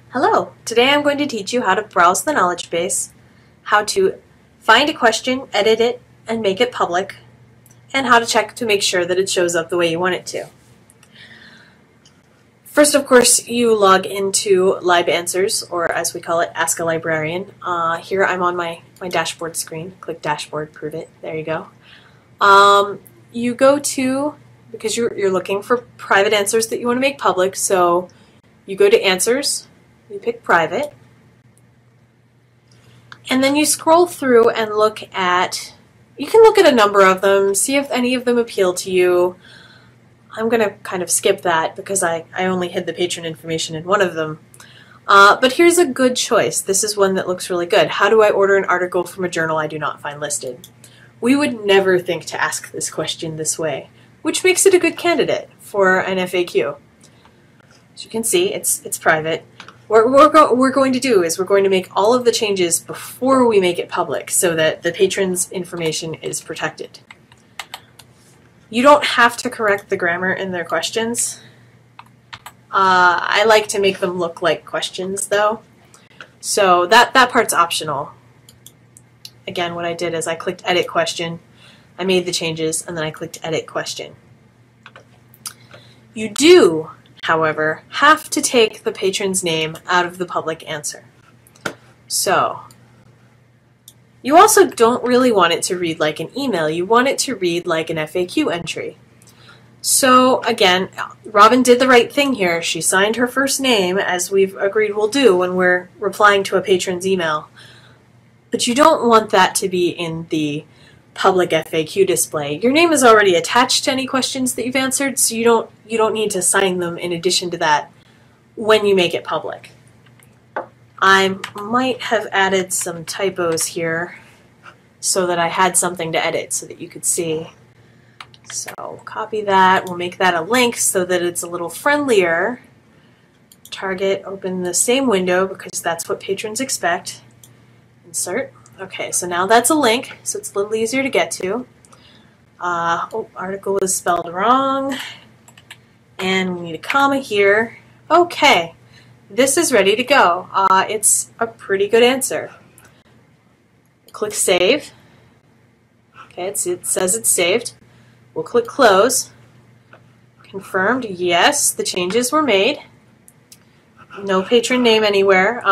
Hello! Today I'm going to teach you how to browse the knowledge base, how to find a question, edit it, and make it public, and how to check to make sure that it shows up the way you want it to. First, of course, you log into LibAnswers, or as we call it, Ask A Librarian. Here I'm on my dashboard screen. Click Dashboard, prove it. There you go. You go to, because you're looking for private answers that you want to make public, so you go to Answers, you pick Private, and then you scroll through and look at, you can look at a number of them, see if any of them appeal to you. I'm going to kind of skip that because I only hid the patron information in one of them. But here's a good choice. This is one that looks really good. How do I order an article from a journal I do not find listed? We would never think to ask this question this way, which makes it a good candidate for an FAQ. As you can see, it's private. What we're going to do is we're going to make all of the changes before we make it public so that the patron's information is protected. You don't have to correct the grammar in their questions. I like to make them look like questions though. So that part's optional. Again, what I did is I clicked Edit Question, I made the changes, and then I clicked Edit Question. You do, however, have to take the patron's name out of the public answer. So, you also don't really want it to read like an email. You want it to read like an FAQ entry. So, again, Robin did the right thing here. She signed her first name, as we've agreed we'll do when we're replying to a patron's email. But you don't want that to be in the public FAQ display. Your name is already attached to any questions that you've answered, so you don't need to sign them in addition to that when you make it public. I might have added some typos here so that I had something to edit so that you could see. So copy that, we'll make that a link so that it's a little friendlier. Target, open the same window because that's what patrons expect. Insert. Okay, so now that's a link, so it's a little easier to get to. Article is spelled wrong. And we need a comma here. Okay, this is ready to go. It's a pretty good answer. Click Save. Okay, it says it's saved. We'll click Close. Confirmed, yes, the changes were made. No patron name anywhere.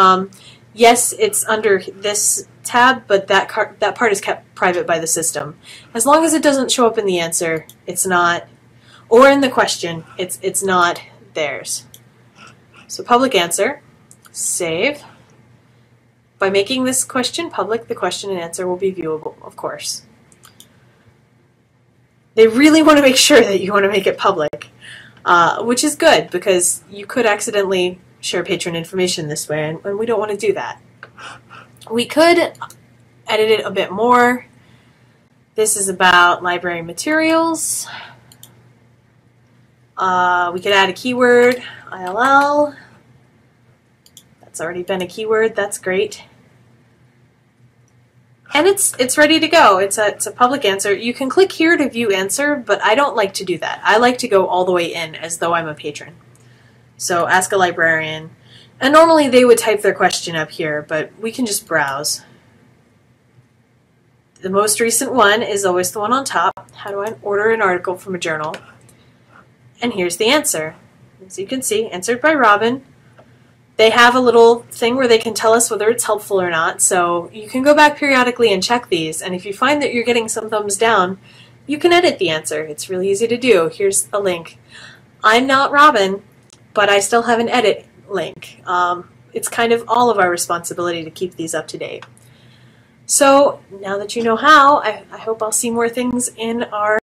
Yes, it's under this tab, but that part is kept private by the system. As long as it doesn't show up in the answer, it's not, or in the question, it's not theirs. So public answer, save. By making this question public, the question and answer will be viewable, of course. They really want to make sure that you want to make it public, which is good because you could accidentally share patron information this way, and we don't want to do that. We could edit it a bit more. This is about library materials. We could add a keyword, ILL. That's already been a keyword, that's great. And it's ready to go. It's a public answer. You can click here to view answer, but I don't like to do that. I like to go all the way in as though I'm a patron. So Ask a Librarian. And normally they would type their question up here, but we can just browse. The most recent one is always the one on top. How do I order an article from a journal? And here's the answer. As you can see, answered by Robin. They have a little thing where they can tell us whether it's helpful or not, so you can go back periodically and check these, and if you find that you're getting some thumbs down, you can edit the answer. It's really easy to do. Here's a link. I'm not Robin, but I still have an edit link. It's kind of all of our responsibility to keep these up to date. So now that you know how, I hope I'll see more things in our